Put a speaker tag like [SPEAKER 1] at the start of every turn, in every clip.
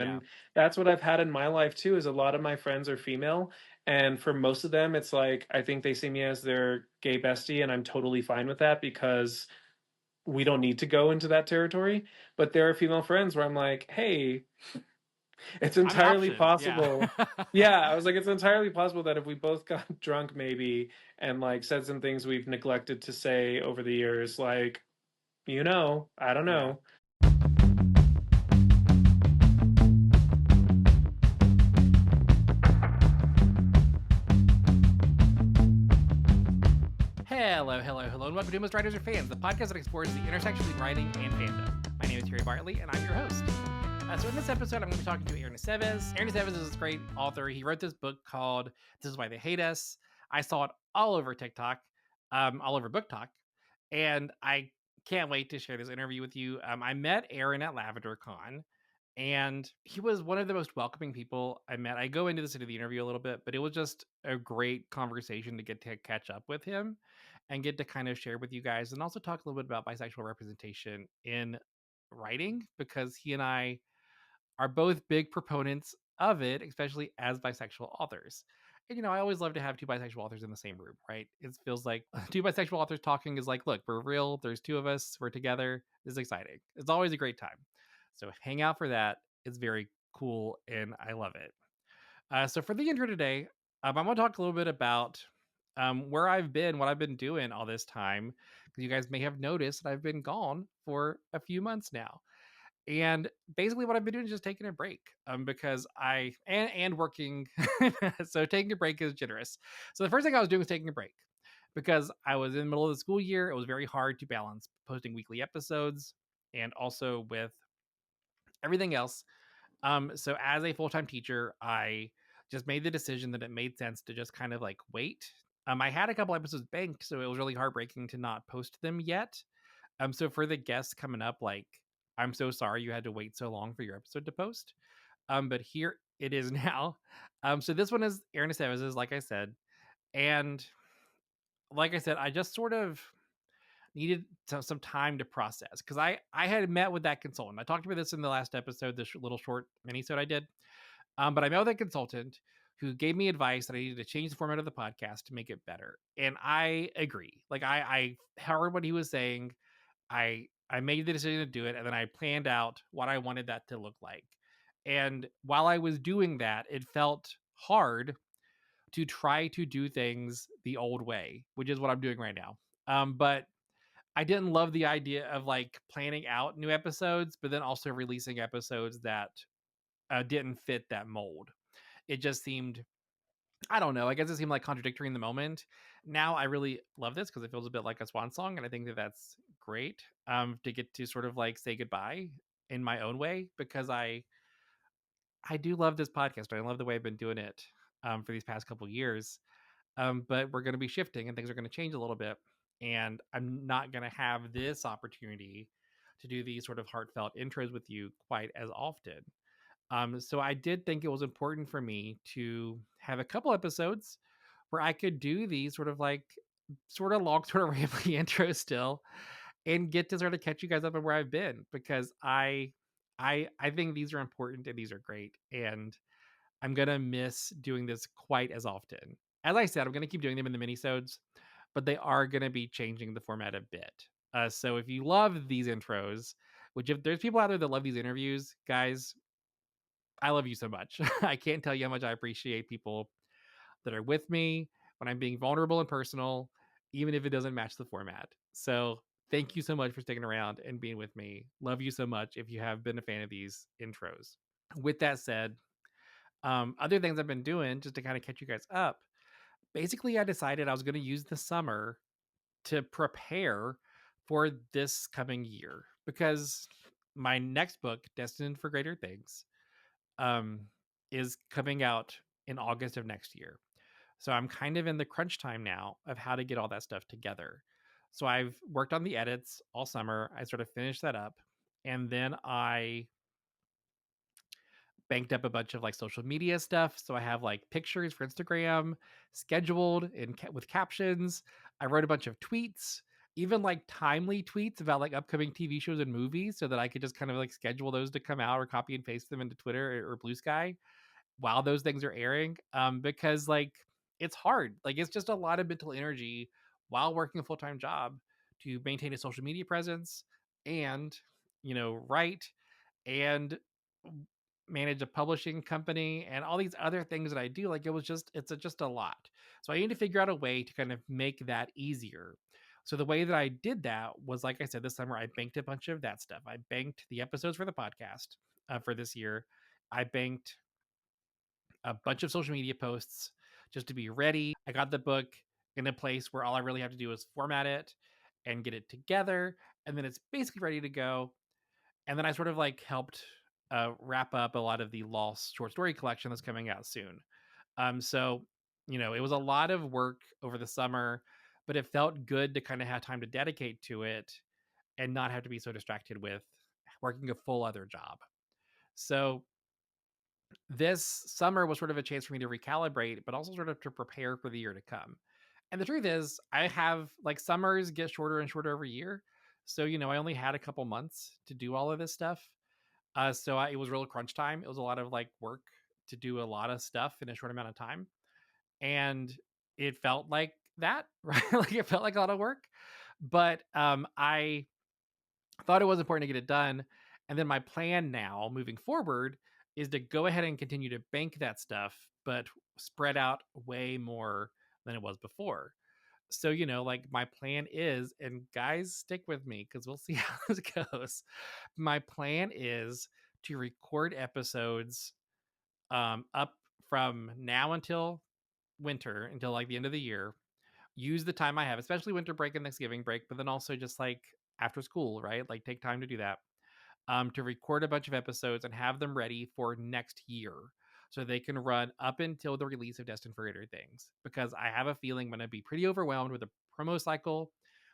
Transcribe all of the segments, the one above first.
[SPEAKER 1] Yeah.
[SPEAKER 2] And that's what I've had in my life too, is a lot of my friends are female. And for most of them, it's like, I think they see me as their gay bestie, and I'm totally fine with that because we don't need to go into that territory. But there are female friends where I'm like, hey, it's
[SPEAKER 1] I'm an
[SPEAKER 2] entirely
[SPEAKER 1] option. Yeah.
[SPEAKER 2] possible. Yeah, I was like, it's entirely possible that if we both got drunk, maybe, and like said some things we've neglected to say over the years, like, I don't
[SPEAKER 1] Yeah.
[SPEAKER 2] know.
[SPEAKER 1] Hello, hello, hello, and welcome to Most Writers Are Fans, the podcast that explores the intersection between writing and fandom. My name is Terry Bartley, and I'm your host. So in this episode, I'm going to be talking to Aaron Aceves. Aaron Aceves is this great author. He wrote this book called This Is Why They Hate Us. I saw it all over TikTok, all over Book Talk, and I can't wait to share this interview with you. I met Aaron at Lavender Con, and he was one of the most welcoming people I met. I go into this into the interview a little bit, but it was just a great conversation to get to catch up with him and get to kind of share with you guys and also talk a little bit about bisexual representation in writing, because he and I are both big proponents of it, especially as bisexual authors. And, I always love to have two bisexual authors in the same room, right? It feels like two bisexual authors talking is like, look, we're real. There's two of us. We're together. This is exciting. It's always a great time. So hang out for that. It's very cool and I love it. So for the intro today, I'm going to talk a little bit about where I've been, what I've been doing all this time. Because you guys may have noticed that I've been gone for a few months now. And basically what I've been doing is just taking a break, because and working. So taking a break is generous. So the first thing I was doing was taking a break because I was in the middle of the school year. It was very hard to balance posting weekly episodes and also with everything else. So as a full-time teacher, I just made the decision that it made sense to just kind of like wait. I had a couple episodes banked, so it was really heartbreaking to not post them yet. So for the guests coming up, like, I'm so sorry you had to wait so long for your episode to post. But here it is now. So this one is Aaron Aceves, like I said. And like I said, I just sort of needed some time to process because I had met with that consultant. I talked about this in the last episode, this little short mini-sode I did. But I met with a consultant who gave me advice that I needed to change the format of the podcast to make it better. And I agree. Like I heard what he was saying. I made the decision to do it, and then I planned out what I wanted that to look like. And while I was doing that, it felt hard to try to do things the old way, which is what I'm doing right now. But I didn't love the idea of like planning out new episodes, but then also releasing episodes that didn't fit that mold. It just seemed, I don't know. I guess it seemed like contradictory in the moment. Now I really love this because it feels a bit like a swan song, and I think that that's great. To get to sort of like say goodbye in my own way, because I do love this podcast. I love the way I've been doing it for these past couple years. But we're going to be shifting, and things are going to change a little bit, and I'm not going to have this opportunity to do these sort of heartfelt intros with you quite as often. So I did think it was important for me to have a couple episodes where I could do these sort of like sort of long, sort of rambly intros still, and get to sort of catch you guys up on where I've been, because I think these are important and these are great, and I'm gonna miss doing this quite as often. As I said, I'm gonna keep doing them in the minisodes, but they are gonna be changing the format a bit. So if you love these intros, which if there's people out there that love these interviews, guys, I love you so much. I can't tell you how much I appreciate people that are with me when I'm being vulnerable and personal, even if it doesn't match the format. So thank you so much for sticking around and being with me. Love you so much if you have been a fan of these intros. With that said, other things I've been doing just to kind of catch you guys up. Basically, I decided I was going to use the summer to prepare for this coming year, because my next book, Destined for Greater Things, um, is coming out in August of next year. So I'm kind of in the crunch time now of how to get all that stuff together. So I've worked on the edits all summer. I sort of finished that up. And then I banked up a bunch of like social media stuff. So I have like pictures for Instagram scheduled with captions. I wrote a bunch of tweets. even like timely tweets about like upcoming TV shows and movies so that I could just kind of like schedule those to come out or copy and paste them into Twitter or Blue Sky while those things are airing. Because like it's hard. Like it's just a lot of mental energy while working a full-time job to maintain a social media presence and, write and manage a publishing company and all these other things that I do. Like it's just a lot. So I need to figure out a way to kind of make that easier. So the way that I did that was, like I said, this summer I banked a bunch of that stuff. I banked the episodes for the podcast for this year. I banked a bunch of social media posts just to be ready. I got the book in a place where all I really have to do is format it and get it together, and then it's basically ready to go. And then I sort of like helped wrap up a lot of the Lost short story collection that's coming out soon. So it was a lot of work over the summer, but it felt good to kind of have time to dedicate to it and not have to be so distracted with working a full other job. So this summer was sort of a chance for me to recalibrate, but also sort of to prepare for the year to come. And the truth is, I have like summers get shorter and shorter every year. So, I only had a couple months to do all of this stuff. It was real crunch time. It was a lot of like work to do a lot of stuff in a short amount of time. And it felt like that, right? Like it felt like a lot of work. But I thought it was important to get it done. And then my plan now moving forward is to go ahead and continue to bank that stuff, but spread out way more than it was before. So, like my plan is, and guys, stick with me because we'll see how this goes. My plan is to record episodes up from now until winter, until like the end of the year. Use the time I have, especially winter break and Thanksgiving break, but then also just like after school, right? Like take time to do that, to record a bunch of episodes and have them ready for next year so they can run up until the release of Destined for Greater Things. Because I have a feeling I'm going to be pretty overwhelmed with the promo cycle.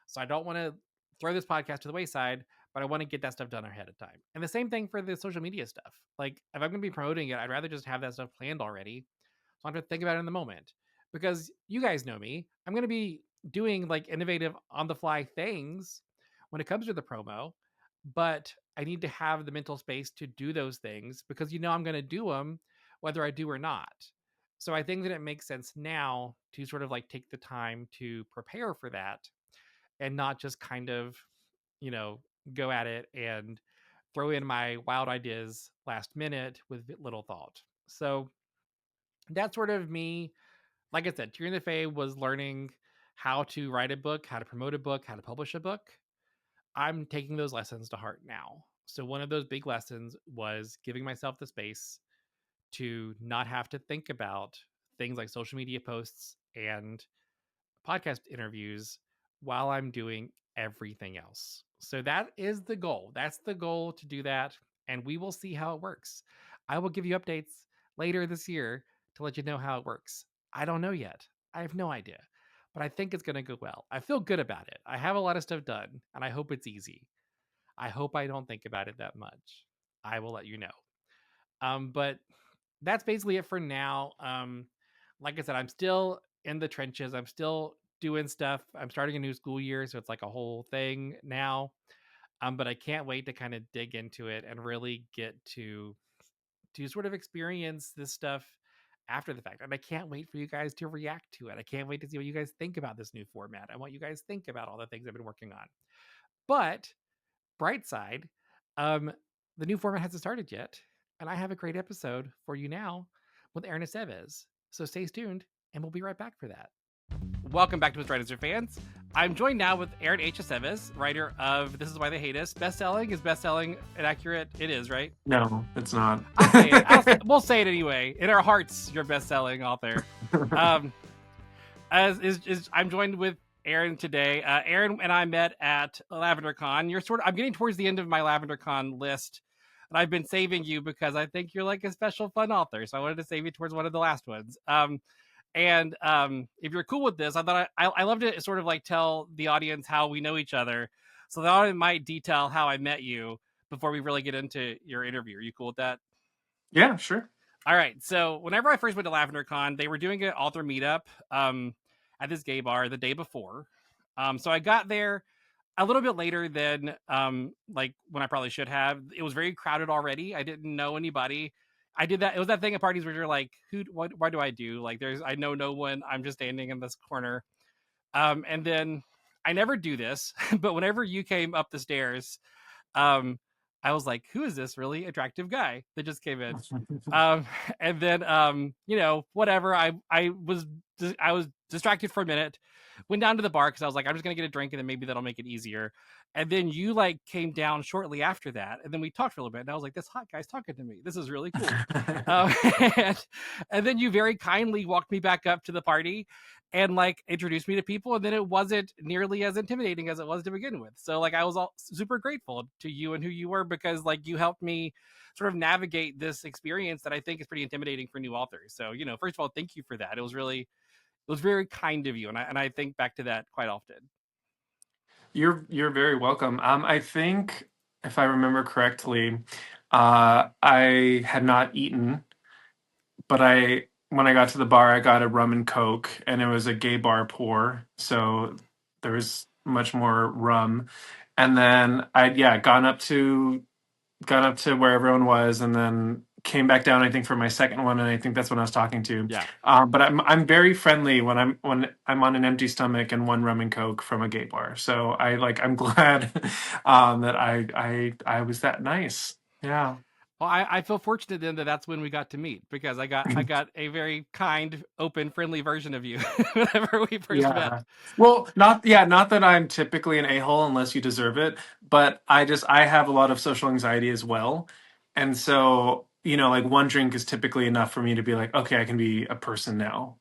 [SPEAKER 1] So I don't want to throw this podcast to the wayside, but I want to get that stuff done ahead of time. And the same thing for the social media stuff. Like if I'm going to be promoting it, I'd rather just have that stuff planned already. So I don't have to think about it in the moment. Because you guys know me, I'm going to be doing like innovative on the fly things when it comes to the promo, but I need to have the mental space to do those things because I'm going to do them whether I do or not. So I think that it makes sense now to sort of like take the time to prepare for that and not just kind of, you know, go at it and throw in my wild ideas last minute with little thought. So that's sort of me. Like I said, Tyrion the Fae was learning how to write a book, how to promote a book, how to publish a book. I'm taking those lessons to heart now. So one of those big lessons was giving myself the space to not have to think about things like social media posts and podcast interviews while I'm doing everything else. So that is the goal. That's the goal, to do that. And we will see how it works. I will give you updates later this year to let you know how it works. I don't know yet. I have no idea. But I think it's going to go well. I feel good about it. I have a lot of stuff done, and I hope it's easy. I hope I don't think about it that much. I will let you know. But that's basically it for now. Like I said, I'm still in the trenches. I'm still doing stuff. I'm starting a new school year, so it's like a whole thing now. But I can't wait to kind of dig into it and really get to sort of experience this stuff after the fact. And I can't wait for you guys to react to it. I can't wait to see what you guys think about this new format. I want you guys to think about all the things I've been working on. But bright side, um, the new format hasn't started yet, and I have a great episode for you now with Aaron Aceves. So stay tuned, and we'll be right back for that. Welcome back to His Writers Are Fans. I'm joined now with Aaron H. Aceves, writer of This Is Why They Hate Us. Best-selling? Is best-selling inaccurate? It is, right?
[SPEAKER 2] No, it's not.
[SPEAKER 1] I'll say it. We'll say it anyway. In our hearts, you're best-selling author. I'm joined with Aaron today. Aaron and I met at LavenderCon. I'm getting towards the end of my LavenderCon list, and I've been saving you because I think you're like a special fun author. So I wanted to save you towards one of the last ones. If you're cool with this, I thought I love to sort of like tell the audience how we know each other. So that I might detail how I met you before we really get into your interview. Are you cool with that?
[SPEAKER 2] Yeah, sure.
[SPEAKER 1] All right. So whenever I first went to LavenderCon, they were doing an author meetup at this gay bar the day before. So I got there a little bit later than like when I probably should have. It was very crowded already. I didn't know anybody. I did that. It was that thing at parties where you're like, what do I do? Like I know no one. I'm just standing in this corner. And then I never do this, but whenever you came up the stairs, um, I was like, who is this really attractive guy that just came in? Um, and then whatever. I was distracted for a minute, went down to the bar because I was like, I'm just gonna get a drink and then maybe that'll make it easier. And then you like came down shortly after that, and then we talked for a little bit, and I was like, this hot guy's talking to me. This is really cool. Um, and, and then you very kindly walked me back up to the party and like introduced me to people, and then it wasn't nearly as intimidating as it was to begin with. So like I was all super grateful to you and who you were, because like you helped me sort of navigate this experience that I think is pretty intimidating for new authors. So, first of all, thank you for that. It was very kind of you, and I think back to that quite often.
[SPEAKER 2] You're very welcome. I think if I remember correctly, I had not eaten, but I when I got to the bar, I got a rum and coke, and it was a gay bar pour, so there was much more rum. And then I'd gone up to where everyone was, and then came back down. I think for my second one, and I think that's when I was talking to.
[SPEAKER 1] Yeah.
[SPEAKER 2] But I'm very friendly when I'm on an empty stomach and one rum and coke from a gay bar. So I'm glad that I was that nice. Yeah.
[SPEAKER 1] Well, I feel fortunate then that that's when we got to meet, because I got a very kind, open, friendly version of you whenever we first met.
[SPEAKER 2] Yeah. Well, not that I'm typically an a-hole unless you deserve it, but I have a lot of social anxiety as well. And so, like one drink is typically enough for me to be like, okay, I can be a person now.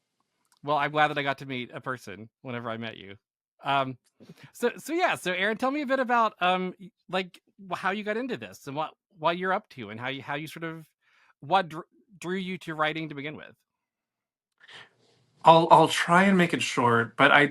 [SPEAKER 1] Well, I'm glad that I got to meet a person whenever I met you. Um, so yeah. So Aaron, tell me a bit about like how you got into this and what you're up to, and how you sort of what drew you to writing to begin with.
[SPEAKER 2] I'll try and make it short, but I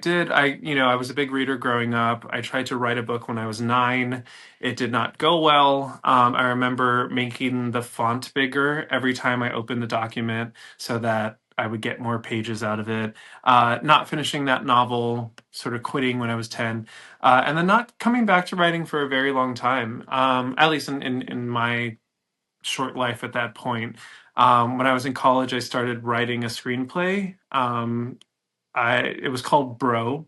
[SPEAKER 2] was a big reader growing up. I tried to write a book when I was 9. It did not go well. I remember making the font bigger every time I opened the document so that I would get more pages out of it. Not finishing that novel, sort of quitting when I was 10, and then not coming back to writing for a very long time. At least in my short life at that point. When I was in college, I started writing a screenplay. It was called Bro,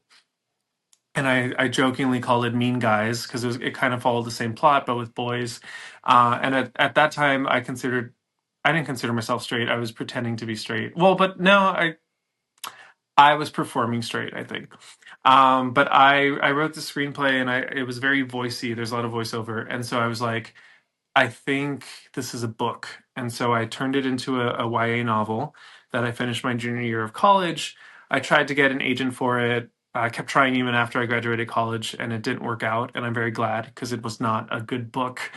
[SPEAKER 2] and I jokingly called it Mean Guys because it kind of followed the same plot but with boys. And at that time, I didn't consider myself straight. I was pretending to be straight. Well, but no, I was performing straight, I think. But I wrote the screenplay, and it was very voicey. There's a lot of voiceover, and so I was like, I think this is a book. And so I turned it into a YA novel that I finished my junior year of college. I tried to get an agent for it. I kept trying even after I graduated college, and it didn't work out. And I'm very glad because it was not a good book.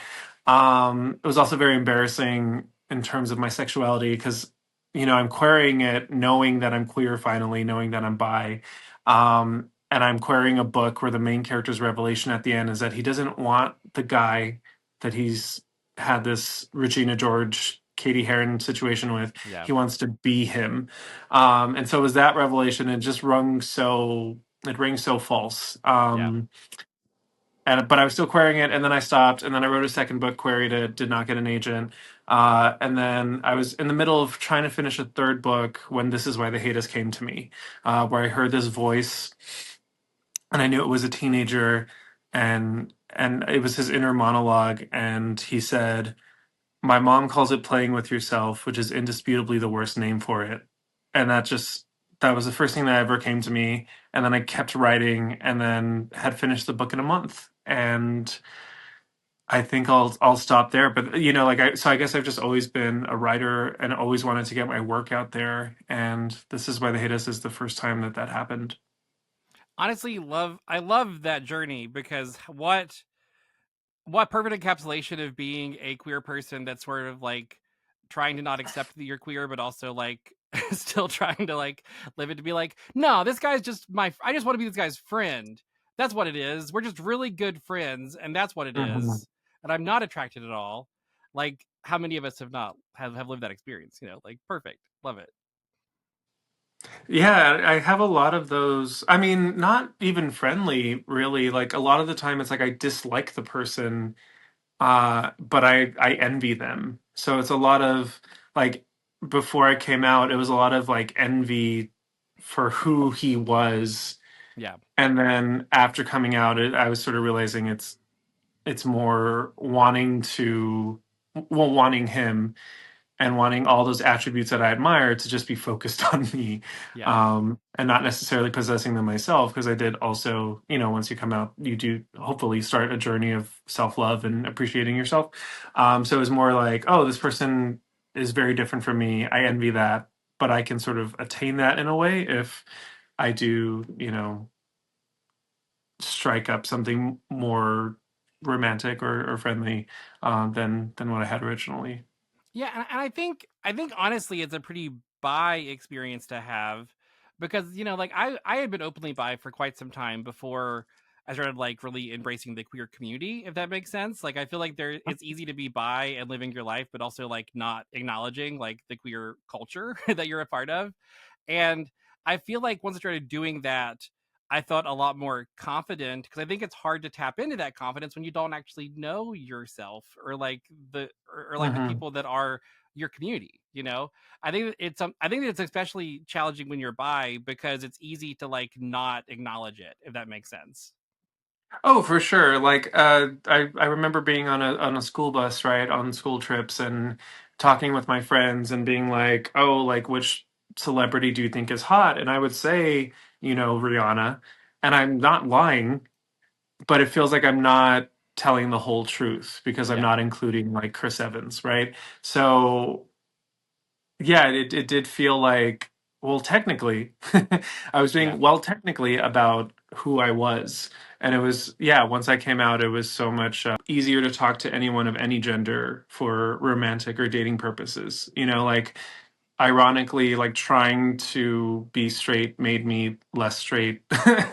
[SPEAKER 2] It was also very embarrassing in terms of my sexuality because, I'm querying it knowing that I'm queer finally, knowing that I'm bi. And I'm querying a book where the main character's revelation at the end is that he doesn't want the guy that he's had this Regina George, Katie Heron situation with.
[SPEAKER 1] Yeah.
[SPEAKER 2] He wants to be him. And so it was that revelation. It rings so false.
[SPEAKER 1] Yeah.
[SPEAKER 2] But I was still querying it, and then I stopped, and then I wrote a second book, queried it, did not get an agent. And then I was in the middle of trying to finish a third book when This Is Why They Hate Us came to me, where I heard this voice, and I knew it was a teenager, and it was his inner monologue, and he said, my mom calls it playing with yourself, which is indisputably the worst name for it. And that was the first thing that ever came to me. And then I kept writing and then had finished the book in a month. And I think I'll stop there. But so I guess I've just always been a writer and always wanted to get my work out there. And This Is Why They Hate Us is the first time that happened.
[SPEAKER 1] Honestly, I love that journey, because what perfect encapsulation of being a queer person that's sort of like trying to not accept that you're queer, but also like still trying to like live it, to be like, no, this guy's just I just want to be this guy's friend. That's what it is. We're just really good friends, and that's what it
[SPEAKER 2] Mhm.
[SPEAKER 1] is. And I'm not attracted at all. Like, how many of us have not have lived that experience? Like, perfect. Love it.
[SPEAKER 2] Yeah, I have a lot of those. I mean, not even friendly, really. Like a lot of the time it's like I dislike the person, but I envy them. So it's a lot of like before I came out, it was a lot of like envy for who he was.
[SPEAKER 1] Yeah,
[SPEAKER 2] And then after coming out, I was sort of realizing it's more wanting to, well, wanting him and wanting all those attributes that I admire to just be focused on me,
[SPEAKER 1] yeah,
[SPEAKER 2] and not necessarily possessing them myself. Because I did also, once you come out, you do hopefully start a journey of self love and appreciating yourself. So it was more like, oh, this person is very different from me. I envy that, but I can sort of attain that in a way if I do, strike up something more romantic or friendly, than what I had originally.
[SPEAKER 1] yeah. And I think honestly, it's a pretty bi experience to have because like I had been openly bi for quite some time before I started like really embracing the queer community, if that makes sense. Like I feel like it's easy to be bi and living your life, but also like not acknowledging like the queer culture that you're a part of. And I feel like once I started doing that, I felt a lot more confident because I think it's hard to tap into that confidence when you don't actually know yourself or like or like the
[SPEAKER 2] Hmm.
[SPEAKER 1] people that are your community. I think it's especially challenging when you're bi because it's easy to like not acknowledge it, if that makes sense.
[SPEAKER 2] Oh, for sure. Like, I remember being on a school bus, right, on school trips, and talking with my friends, and being like, "Oh, like, which celebrity do you think is hot?" And I would say, Rihanna, and I'm not lying, but it feels like I'm not telling the whole truth because I'm
[SPEAKER 1] Yeah,
[SPEAKER 2] not including like Chris Evans, right? So yeah, it did feel like, well, technically, I was
[SPEAKER 1] yeah,
[SPEAKER 2] being, well, technically about who I was. And it was, yeah, once I came out, it was so much easier to talk to anyone of any gender for romantic or dating purposes. Like, ironically, like trying to be straight made me less straight,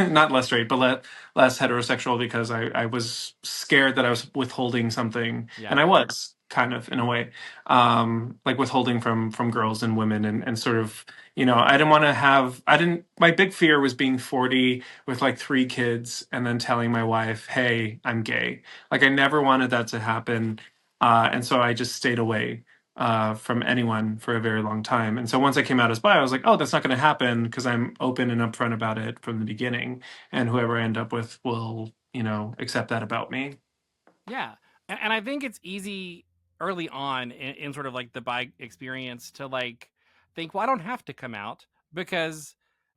[SPEAKER 2] not less straight, but less heterosexual because I was scared that I was withholding something,
[SPEAKER 1] yeah,
[SPEAKER 2] and I was kind of in a way, like withholding from girls and women, and sort of, I didn't want to have, I didn't, my big fear was being 40 with like 3 kids and then telling my wife, hey, I'm gay. Like I never wanted that to happen. And so I just stayed away from anyone for a very long time. And so once I came out as bi, I was like, oh, that's not going to happen because I'm open and upfront about it from the beginning. And whoever I end up with will, accept that about me.
[SPEAKER 1] yeah. And I think it's easy early on in sort of like the bi experience to like think, well, I don't have to come out because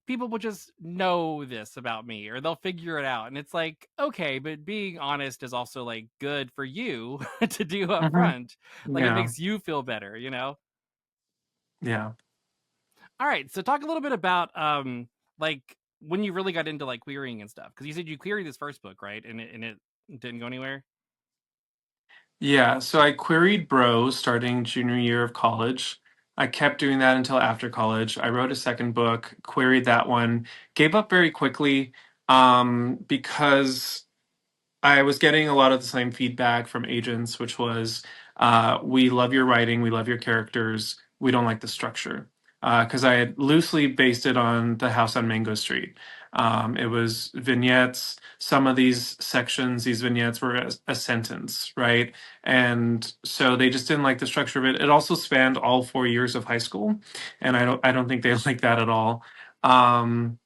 [SPEAKER 1] people will just know this about me or they'll figure it out. And it's like, okay, but being honest is also like good for you to do up
[SPEAKER 2] Hmm.
[SPEAKER 1] front. Like it
[SPEAKER 2] Yeah.
[SPEAKER 1] makes you feel better.
[SPEAKER 2] Yeah.
[SPEAKER 1] All right. So talk a little bit about like when you really got into like querying and stuff. Because you said you queried this first book, right? And it didn't go anywhere.
[SPEAKER 2] Yeah. So I queried Bro starting junior year of college. I kept doing that until after college. I wrote a second book, queried that one, gave up very quickly, because I was getting a lot of the same feedback from agents, which was, we love your writing, we love your characters, we don't like the structure. Because I had loosely based it on The House on Mango Street. It was vignettes. Some of these sections, these vignettes were a sentence, right? And so they just didn't like the structure of it. It also spanned all 4 years of high school, and I don't think they like that at all. Um,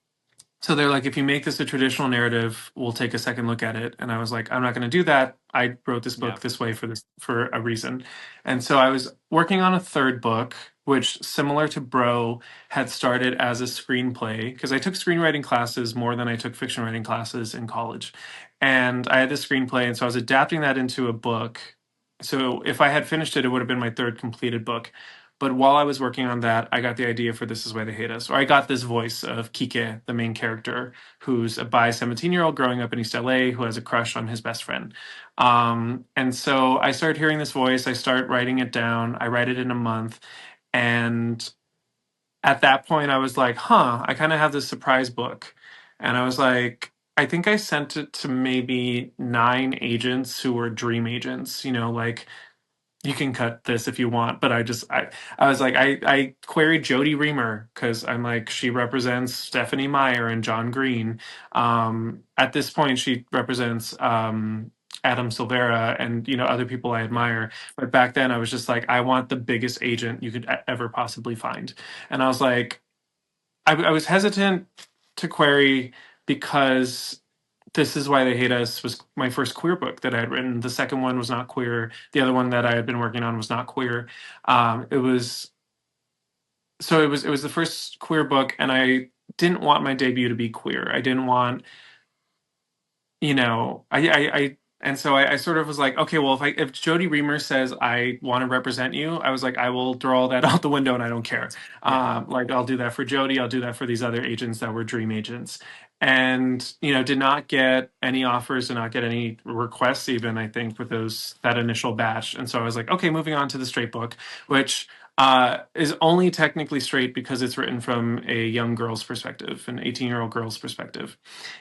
[SPEAKER 2] so they're like, if you make this a traditional narrative, we'll take a second look at it. And I was like, I'm not going to do that. I wrote this
[SPEAKER 1] Yeah.
[SPEAKER 2] book this way for a reason. And so I was working on a third book, which, similar to Bro, had started as a screenplay because I took screenwriting classes more than I took fiction writing classes in college. And I had this screenplay, and so I was adapting that into a book. So if I had finished it, it would have been my third completed book. But while I was working on that, I got the idea for This Is Why They Hate Us. Or I got this voice of Kike, the main character, who's a bi 17-year-old growing up in East LA who has a crush on his best friend. And so I started hearing this voice. I start writing it down. I write it in a month. And at that point, I was like, huh, I kind of have this surprise book. And I was like, I think I sent it to maybe 9 agents who were dream agents, like you can cut this if you want, but I was like, I queried Jodie Reamer because I'm like, she represents Stephanie Meyer and John Green. At this point, she represents Adam Silvera and other people I
[SPEAKER 1] Yeah.
[SPEAKER 2] admire. But back then, I was just like, I want the biggest agent you could ever possibly find, and I was like, I was hesitant to query because This Is Why They Hate Us was my first queer book that I had written. The second one was not queer. The other one that I had been working on was not queer. It was it was the first queer book, and I didn't want my debut to be queer. I didn't want and so I sort of was like, okay, well, if Jodie Reamer says I want to represent you, I was like, I will throw all that out the window, and I don't care.
[SPEAKER 1] Yeah.
[SPEAKER 2] Like, I'll do that for Jodie. I'll do that for these other agents that were dream agents, and did not get any offers, did not get any requests, even I think with that initial batch. And so I was like, okay, moving on to the straight book, which is only technically straight because it's written from a young girl's perspective, an 18-year-old girl's perspective.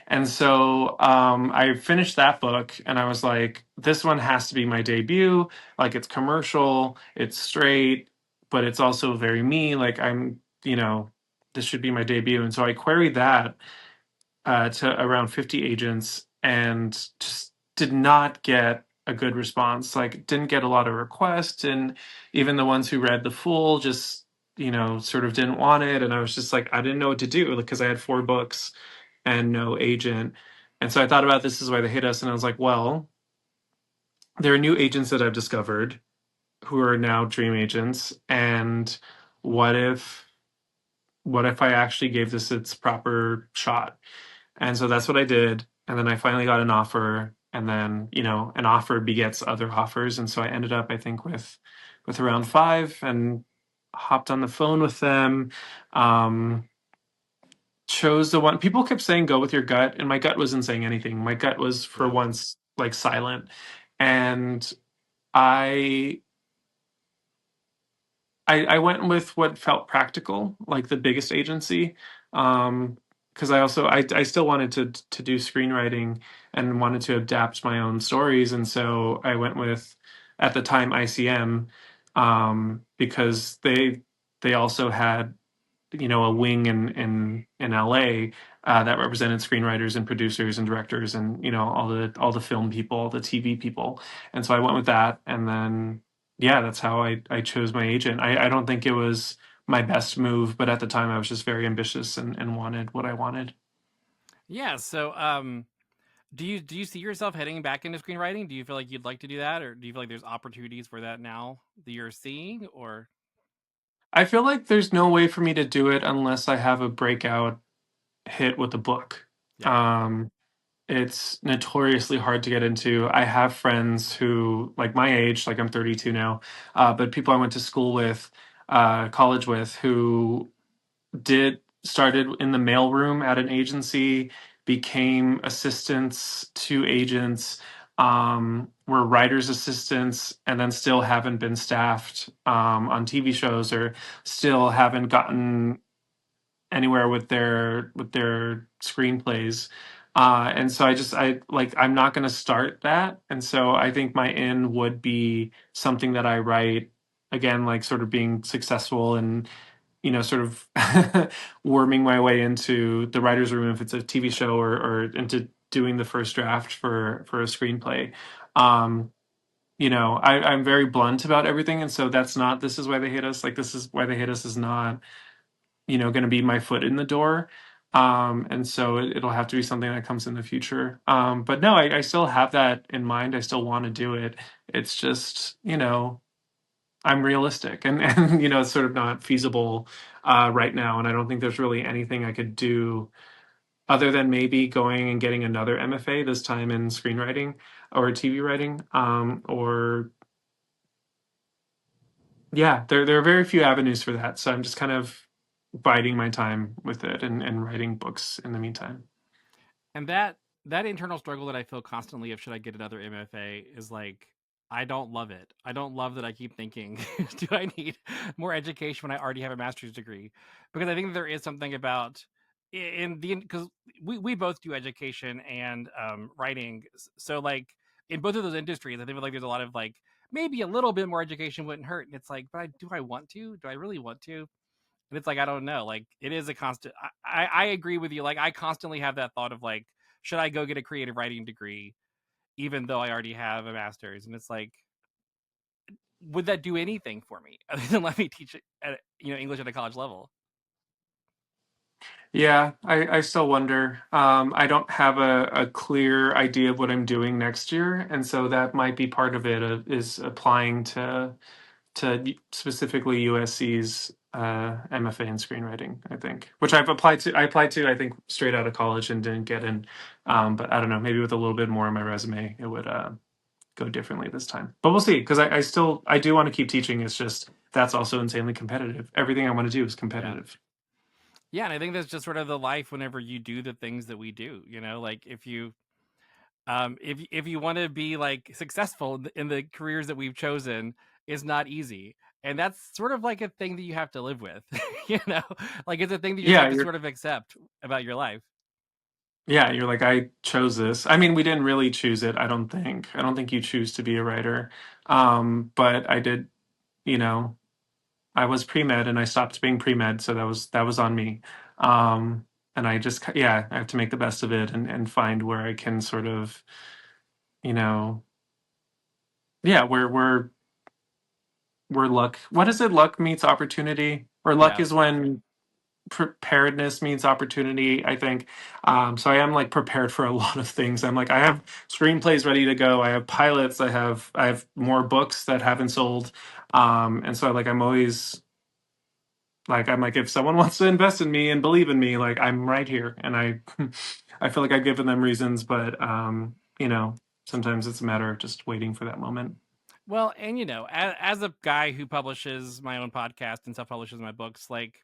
[SPEAKER 2] And so I finished that book and I was like, this one has to be my debut. Like, it's commercial, it's straight, but it's also very me. Like, this should be my debut. And so I queried that to around 50 agents and just did not get a good response. Like, didn't get a lot of requests. And even the ones who read the full just, sort of didn't want it. And I was just like, I didn't know what to do because I had 4 books and no agent. And so I thought about This Is Why They Hate Us, and I was like, well, there are new agents that I've discovered who are now dream agents, and what if I actually gave this its proper shot? And so that's what I did, and then I finally got an offer, and then an offer begets other offers, and so I ended up, I think, with around 5, and hopped on the phone with them. Chose the one people kept saying go with your gut, and my gut wasn't saying anything. My gut was for
[SPEAKER 1] Yeah.
[SPEAKER 2] once like silent. And I I went with what felt practical, like the biggest agency. Because I still wanted to do screenwriting and wanted to adapt my own stories, and so I went with, at the time, ICM, because they also had a wing in LA that represented screenwriters and producers and directors and all the film people, all the TV people. And so I went with that, and then yeah, that's how I chose my agent. I don't think it was my best move, but at the time I was just very ambitious and wanted what I wanted.
[SPEAKER 1] Yeah. So, do you see yourself heading back into screenwriting? Do you feel like you'd like to do that, or do you feel like there's opportunities for that now that you're seeing? Or
[SPEAKER 2] I feel like there's no way for me to do it unless I have a breakout hit with a book.
[SPEAKER 1] yeah,
[SPEAKER 2] Um, It's notoriously hard to get into. I have friends who, like my age, like I'm 32 now, but people I went to school with, college with, who did started in the mailroom at an agency, became assistants to agents, were writers' assistants, and then still haven't been staffed on TV shows, or still haven't gotten anywhere with their screenplays. And so I'm not going to start that, and so I think my in would be something that I write, again, like sort of being successful and sort of worming my way into the writer's room if it's a TV show, or into doing the first draft for a screenplay. um I'm very blunt about everything, and so that's not This Is Why They Hate Us. Like, This Is Why They Hate Us is not going to be my foot in the door. And so it'll have to be something that comes in the future. But no, I still have that in mind. I still want to do it. It's just, I'm realistic, and it's sort of not feasible right now. And I don't think there's really anything I could do other than maybe going and getting another MFA, this time in screenwriting or TV writing. Or yeah, there are very few avenues for that. So I'm just kind of biding my time with it, and writing books in the meantime.
[SPEAKER 1] and that internal struggle that I feel constantly of should I get another MFA is like, I don't love it. I don't love that I keep thinking, do I need more education when I already have a master's degree? Because I think there is something about in the because we both do education and writing, so like in both of those industries, I think like there's a lot of like maybe a little bit more education wouldn't hurt. And it's like, but do I want to? Do I really want to? And it's like, I don't know. Like, it is a constant. I agree with you. Like, I constantly have that thought of like, should I go get a creative writing degree, even though I already have a master's? And it's like, would that do anything for me other than let me teach it at, English at a college level?
[SPEAKER 2] Yeah, I still wonder. I don't have a clear idea of what I'm doing next year, and so that might be part of it, is applying to specifically USC's MFA in screenwriting, I think, which I've applied to. I applied to, I think, straight out of college and didn't get in. But I don't know, maybe with a little bit more on my resume, it would go differently this time. But we'll see, because I do want to keep teaching. It's just that's also insanely competitive. Everything I want to do is
[SPEAKER 1] Yeah.
[SPEAKER 2] competitive.
[SPEAKER 1] Yeah. And I think that's just sort of the life whenever you do the things that we do, like if you want to be like successful in the careers that we've chosen, it's not easy. And that's sort of like a thing that you have to live with, like it's a thing that you just
[SPEAKER 2] Yeah,
[SPEAKER 1] have to sort of accept about your life.
[SPEAKER 2] you're like, I chose this. I mean, we didn't really choose it, I don't think. I don't think you choose to be a writer. But I did, you know, I was pre-med and I stopped being pre-med, so that was on me. And I just, yeah, I have to make the best of it and find where I can sort of, you know, yeah, where luck, what is it? Luck meets opportunity, or luck
[SPEAKER 1] Yeah.
[SPEAKER 2] is when preparedness means opportunity, I think. So I am like prepared for a lot of things. I'm like, I have screenplays ready to go, I have pilots, I have more books that haven't sold. And so like I'm always like, I'm like, if someone wants to invest in me and believe in me, like I'm right here. And I I feel like I've given them reasons, but sometimes it's a matter of just waiting for that moment.
[SPEAKER 1] Well, and as a guy who publishes my own podcast and self publishes my books, like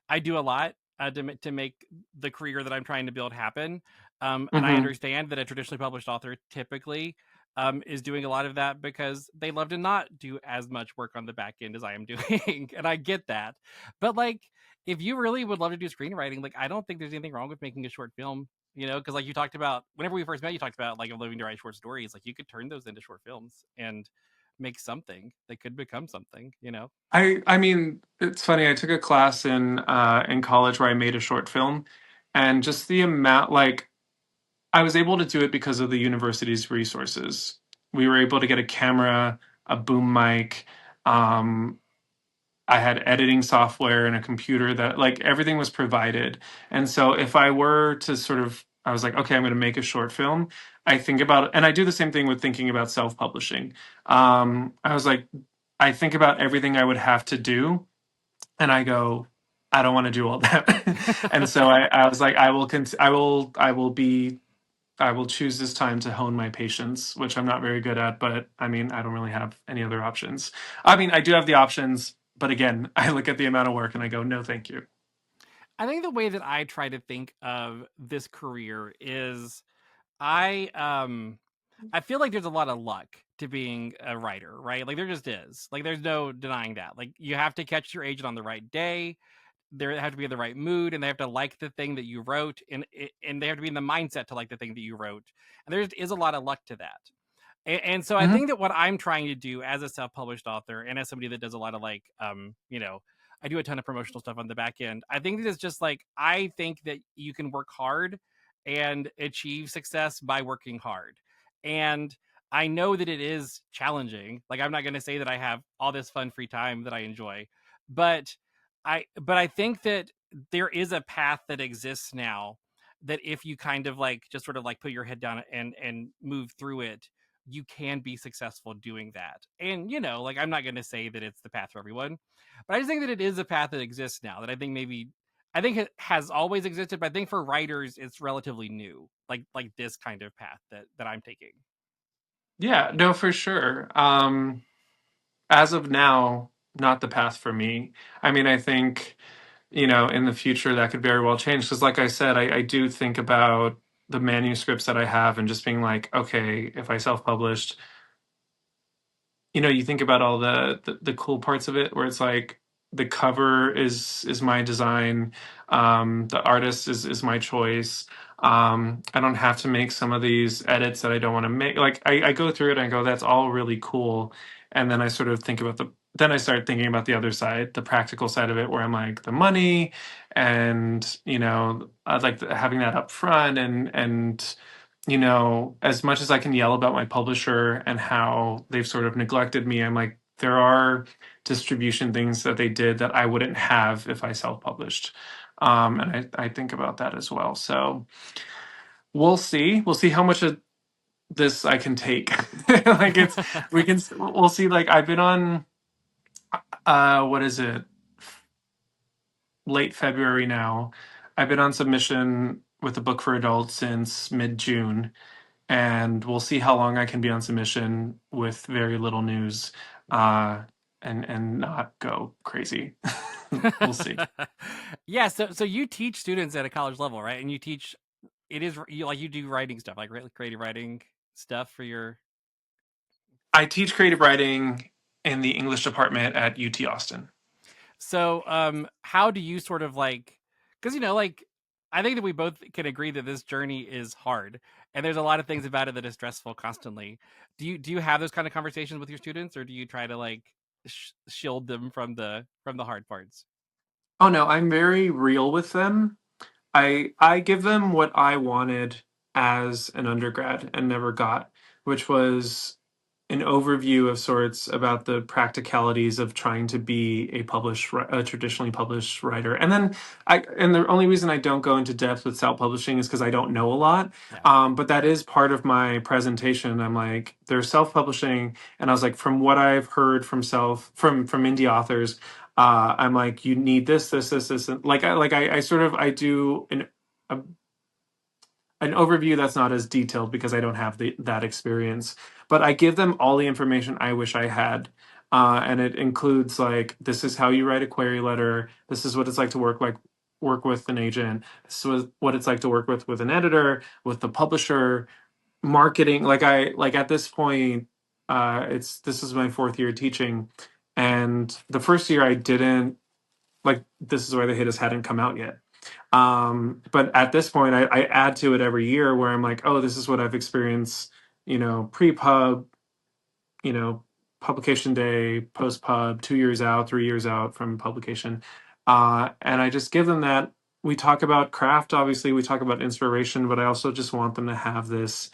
[SPEAKER 1] I do a lot to make the career that I'm trying to build happen. And I
[SPEAKER 2] Hmm.
[SPEAKER 1] understand that a traditionally published author typically is doing a lot of that because they love to not do as much work on the back end as I am doing. And I get that. But like, if you really would love to do screenwriting, like, I don't think there's anything wrong with making a short film. Because like you talked about whenever we first met, you talked about like living to write short stories. Like you could turn those into short films and make something that could become something.
[SPEAKER 2] I mean, it's funny. I took a class in college where I made a short film, and just the amount, like, I was able to do it because of the university's resources. We were able to get a camera, a boom mic. Um, I had editing software and a computer, that like everything was provided. And so if I were to sort of, I was like, okay, I'm going to make a short film. I think about, and I do the same thing with thinking about self-publishing. I was like, I think about everything I would have to do, and I go, I don't want to do all that. And so I was like, I will choose this time to hone my patience, which I'm not very good at, but I mean, I don't really have any other options. I mean, I do have the options, but again, I look at the amount of work and I go, no, thank you.
[SPEAKER 1] I think the way that I try to think of this career is I feel like there's a lot of luck to being a writer, right? Like there just is. Like there's no denying that. Like you have to catch your agent on the right day. They have to be in the right mood, and they have to like the thing that you wrote, and they have to be in the mindset to like the thing that you wrote. And there is a lot of luck to that. And so I
[SPEAKER 2] Hmm.
[SPEAKER 1] think that what I'm trying to do as a self-published author and as somebody that does a lot of like I do a ton of promotional stuff on the back end. I think that it's just like I think that you can work hard and achieve success by working hard. And I know that it is challenging. Like I'm not going to say that I have all this fun free time that I enjoy, but I think that there is a path that exists now that if you kind of like just sort of like put your head down and move through it, you can be successful doing that. And like I'm not going to say that it's the path for everyone, but I just think that it is a path that exists now that I think it has always existed, but I think for writers it's relatively new. Like this kind of path that I'm taking.
[SPEAKER 2] Yeah, no, for sure. As of now, not the path for me. I mean, I think, in the future that could very well change. Because, like I said, I do think about the manuscripts that I have and just being like, okay, if I self-published, you think about all the cool parts of it, where it's like the cover is my design, the artist is my choice. I don't have to make some of these edits that I don't want to make. Like I go through it and I go, that's all really cool. And then I sort of then I start thinking about the other side, the practical side of it, where I'm like the money, and I'd like having that up front, and as much as I can yell about my publisher and how they've sort of neglected me, I'm like, there are distribution things that they did that I wouldn't have if I self-published. And I think about that as well. So we'll see. We'll see how much of this I can take. Like we'll see. Like I've been on, what is it? Late February now. I've been on submission with the book for adults since mid-June, and we'll see how long I can be on submission with very little news, and not go crazy. We'll see.
[SPEAKER 1] Yeah, so you teach students at a college level, right? And you do writing stuff, like creative writing stuff for your.
[SPEAKER 2] I teach creative writing in the English department at UT Austin.
[SPEAKER 1] So, how do you sort of like, because like, I think that we both can agree that this journey is hard, and there's a lot of things about it that is stressful constantly. Do you have those kind of conversations with your students, or do you try to like shield them from the hard parts?
[SPEAKER 2] Oh no, I'm very real with them. I give them what I wanted as an undergrad and never got, which was an overview of sorts about the practicalities of trying to be a traditionally published writer. And then the only reason I don't go into depth with self-publishing is because I don't know a lot.
[SPEAKER 1] Yeah.
[SPEAKER 2] But that is part of my presentation. I'm like, there's self-publishing, and I was like, from what I've heard from indie authors, I'm like, you need this, and I sort of I do a, an overview that's not as detailed because I don't have that experience. But I give them all the information I wish I had. And it includes like, this is how you write a query letter. This is what it's like to work with an agent. This is what it's like to work with an editor, with the publisher, marketing. Like at this point, this is my fourth year teaching. And the first year I didn't, like, This Is Why the Hit Us hadn't come out yet. But at this point, I add to it every year where I'm like, oh, this is what I've experienced, pre-pub, publication day, post-pub, 2 years out, 3 years out from publication. And I just give them that. We talk about craft, obviously, we talk about inspiration, but I also just want them to have this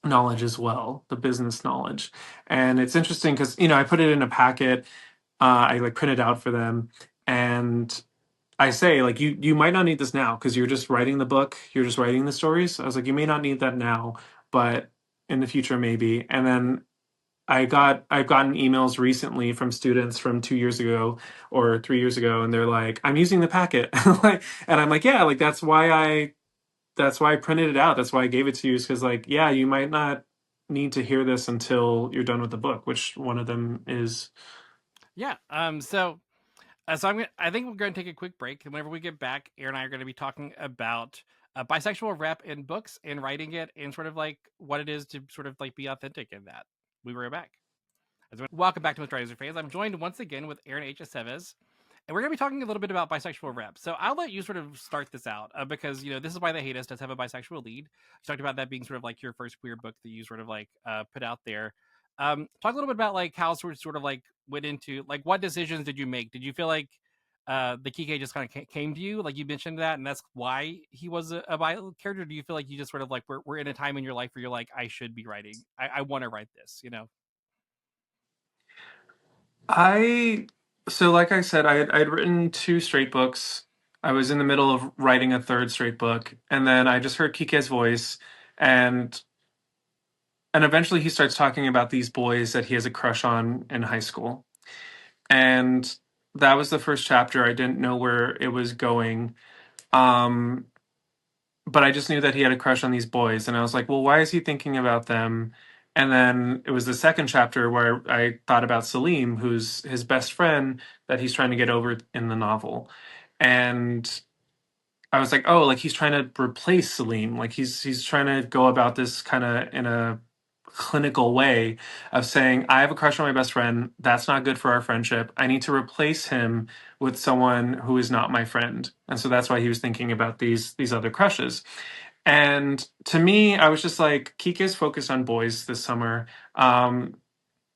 [SPEAKER 2] knowledge as well, the business knowledge. And it's interesting because, I put it in a packet, I like print it out for them. And I say, like, you might not need this now because you're just writing the book, you're just writing the stories. I was like, you may not need that now, but in the future maybe. And then I've gotten emails recently from students from 2 years ago or 3 years ago, and they're like, I'm using the packet. And I'm like, yeah, like that's why I printed it out. That's why I gave it to you, is because, like, yeah, you might not need to hear this until you're done with the book, which one of them is.
[SPEAKER 1] Yeah. So I think we're going to take a quick break, and whenever we get back, Aaron and I are going to be talking about bisexual rep in books and writing it, and sort of like what it is to sort of like be authentic in that. We were right back. Welcome back to Most Writers Are Fans. I'm joined once again with Aaron Aceves, and we're going to be talking a little bit about bisexual rep. So I'll let you sort of start this out because This Is Why They Hate Us does have a bisexual lead. You talked about that being sort of like your first queer book that you sort of like put out there. Talk a little bit about like how sort of like went into like what decisions did you make? Did you feel like the Kike just kind of came to you, like you mentioned that, and that's why he was a bi character? Do you feel like you just sort of like we're in a time in your life where you're like, I should be writing, I want to write this?
[SPEAKER 2] I so like I said, I'd written two straight books. I was in the middle of writing a third straight book, and then I just heard Kike's voice, and eventually he starts talking about these boys that he has a crush on in high school. And that was the first chapter. I didn't know where it was going. Um, but I just knew that he had a crush on these boys, and I was like, well, why is he thinking about them? And then it was the second chapter where I thought about Salim, who's his best friend that he's trying to get over in the novel. And I was like, oh, like he's trying to replace Salim. Like he's trying to go about this kind of in a clinical way of saying, I have a crush on my best friend. That's not good for our friendship. I need to replace him with someone who is not my friend. And so that's why he was thinking about these other crushes. And to me, I was just like, Kika's focused on boys this summer.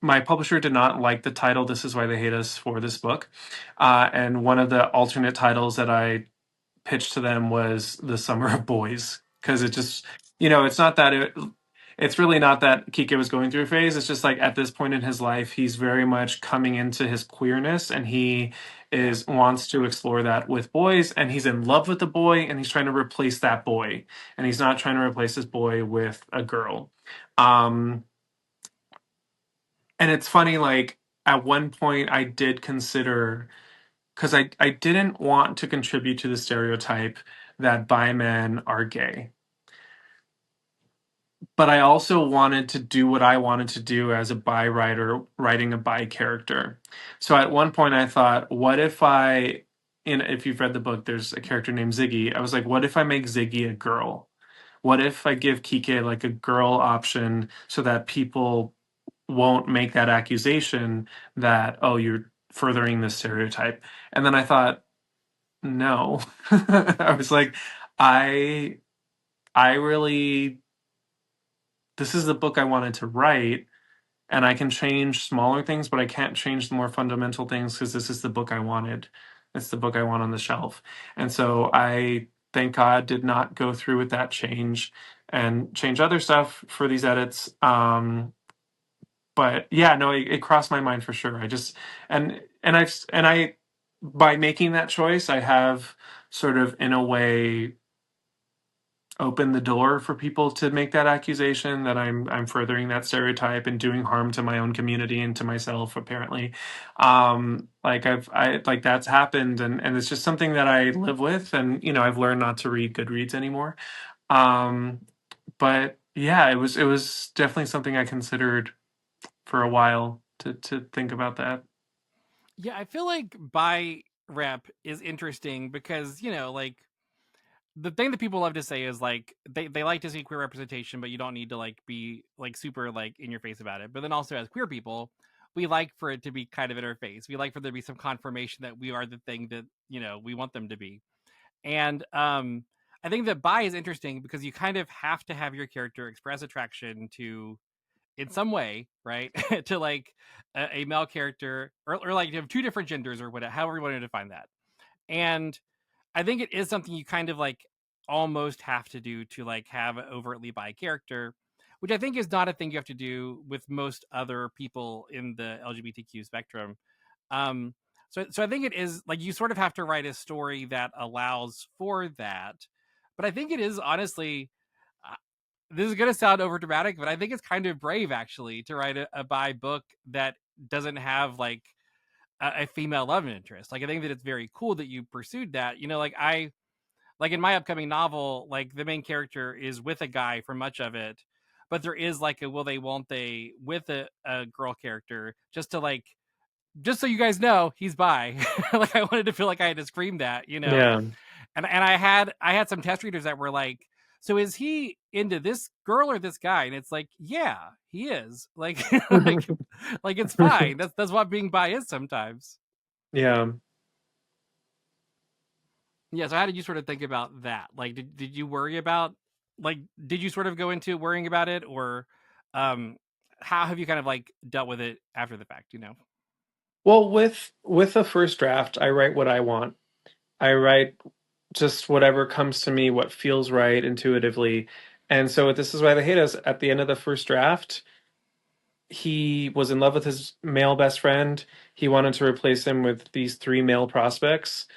[SPEAKER 2] my publisher did not like the title "This Is Why They Hate Us" for this book, and one of the alternate titles that I pitched to them was "The Summer of Boys," because it just, it's not that it's really not that Kike was going through a phase. It's just like at this point in his life, he's very much coming into his queerness, and he
[SPEAKER 1] Yeah.
[SPEAKER 2] is wants to explore that with boys, and he's in love with the boy, and he's trying to replace that boy, and he's not trying to replace this boy with a girl. Um, and it's funny, like at one point, I did consider, because I didn't want to contribute to the stereotype that bi men are gay, but I also wanted to do what I wanted to do as a bi writer, writing a bi character. So at one point I thought, what if if you've read the book, there's a character named Ziggy. I was like, what if I make Ziggy a girl? What if I give Kike like a girl option so that people won't make that accusation that, oh, you're furthering this stereotype? And then I thought, no. I was like, I I really this is the book I wanted to write, and I can change smaller things, but I can't change the more fundamental things because this is the book I wanted. It's the book I want on the shelf. And so I, thank God, did not go through with that change and change other stuff for these edits. But yeah, no, it crossed my mind for sure. I just and I by making that choice, I have sort of in a way open the door for people to make that accusation that I'm furthering that stereotype and doing harm to my own community and to myself, apparently. Like I like that's happened, and it's just something that I live with, and I've learned not to read Goodreads anymore. um but yeah, it was definitely something I considered for a while to think about that.
[SPEAKER 1] Yeah, I feel like bi rep is interesting because, like the thing that people love to say is like they like to see queer representation, but you don't need to like be like super like in your face about it. But then also as queer people, we like for it to be kind of in our face. We like for there to be some confirmation that we are the thing that, we want them to be. And I think that bi is interesting because you kind of have to have your character express attraction to in some way, right? To like a male character or like you have two different genders or whatever, however you want to define that. And I think it is something you kind of like almost have to do to like have an overtly bi character, which I think is not a thing you have to do with most other people in the LGBTQ spectrum. Um, so I think it is like you sort of have to write a story that allows for that. But I think it is honestly, uh, this is going to sound over dramatic, but I think it's kind of brave actually to write a bi book that doesn't have like a female love interest. Like I think that it's very cool that you pursued that. Like like in my upcoming novel, like the main character is with a guy for much of it, but there is like a will they won't they with a girl character just to like just so you guys know he's bi. Like I wanted to feel like I had to scream that.
[SPEAKER 2] Yeah.
[SPEAKER 1] And I had some test readers that were like, so is he into this girl or this guy? And it's like, yeah, he is. Like like like it's fine. That's what being bi is sometimes.
[SPEAKER 2] Yeah.
[SPEAKER 1] Yeah, so how did you sort of think about that? Like did you worry about like did you sort of go into worrying about it or um how have you kind of like dealt with it after the fact?
[SPEAKER 2] Well, with the first draft, I write what I want. I write just whatever comes to me, what feels right intuitively. And so this is why they hate us. At the end of the first draft, he was in love with his male best friend. He wanted to replace him with these three male prospects.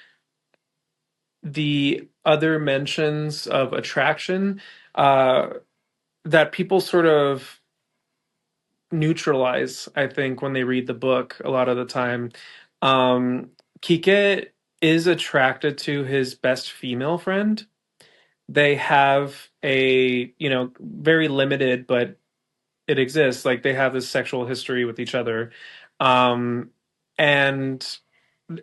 [SPEAKER 2] The other mentions of attraction, uh, that people sort of neutralize, I think, when they read the book a lot of the time. Um, Kike is attracted to his best female friend. They have a, very limited, but it exists. Like they have this sexual history with each other. Um, and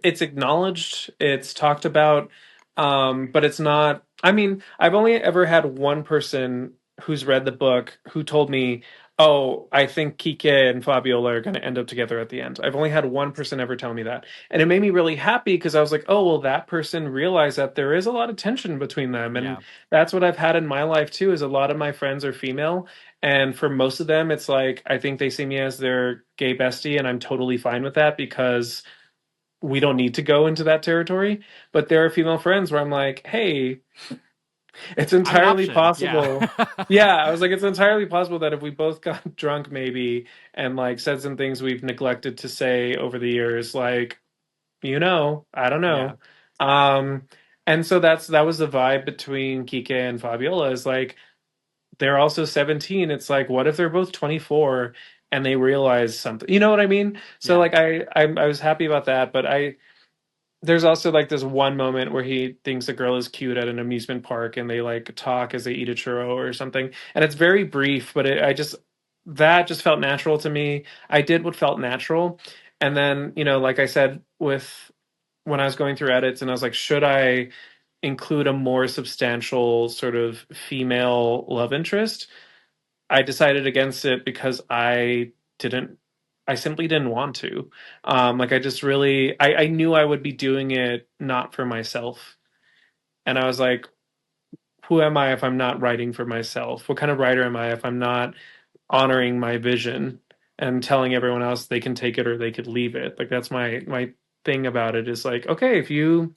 [SPEAKER 2] it's acknowledged, it's talked about, but it's not. I mean, I've only ever had one person who's read the book who told me, Oh, I think Kike and Fabiola are going to end up together at the end. I've only had one person ever tell me that. And it made me really happy because I was like, oh, well, that person realized that there is a lot of tension between them.
[SPEAKER 1] Yeah.
[SPEAKER 2] And that's what I've had in my life too, is a lot of my friends are female. And for most of them, it's like, I think they see me as their gay bestie, and I'm totally fine with that because we don't need to go into that territory. But there are female friends where I'm like, hey, it's
[SPEAKER 1] I'm an
[SPEAKER 2] entirely
[SPEAKER 1] option. Yeah.
[SPEAKER 2] possible. Yeah, I was like, it's entirely possible that if we both got drunk, maybe, and like said some things we've neglected to say over the years, like, I don't
[SPEAKER 1] Yeah.
[SPEAKER 2] know. Um, and so that was the vibe between Kike and Fabiola is like they're also 17. It's like, what if they're both 24 and they realize something? You know what I mean? So
[SPEAKER 1] Yeah.
[SPEAKER 2] like I was happy about that, but there's also like this one moment where he thinks a girl is cute at an amusement park and they like talk as they eat a churro or something. And it's very brief, but that just felt natural to me. I did what felt natural. And then, like I said, when I was going through edits and I was like, should I include a more substantial sort of female love interest? I decided against it because didn't I simply didn't want to. Like I just really I knew I would be doing it not for myself. And I was like, who am I if I'm not writing for myself? What kind of writer am I if I'm not honoring my vision and telling everyone else they can take it or they could leave it? Like that's my thing about it is like, okay, if you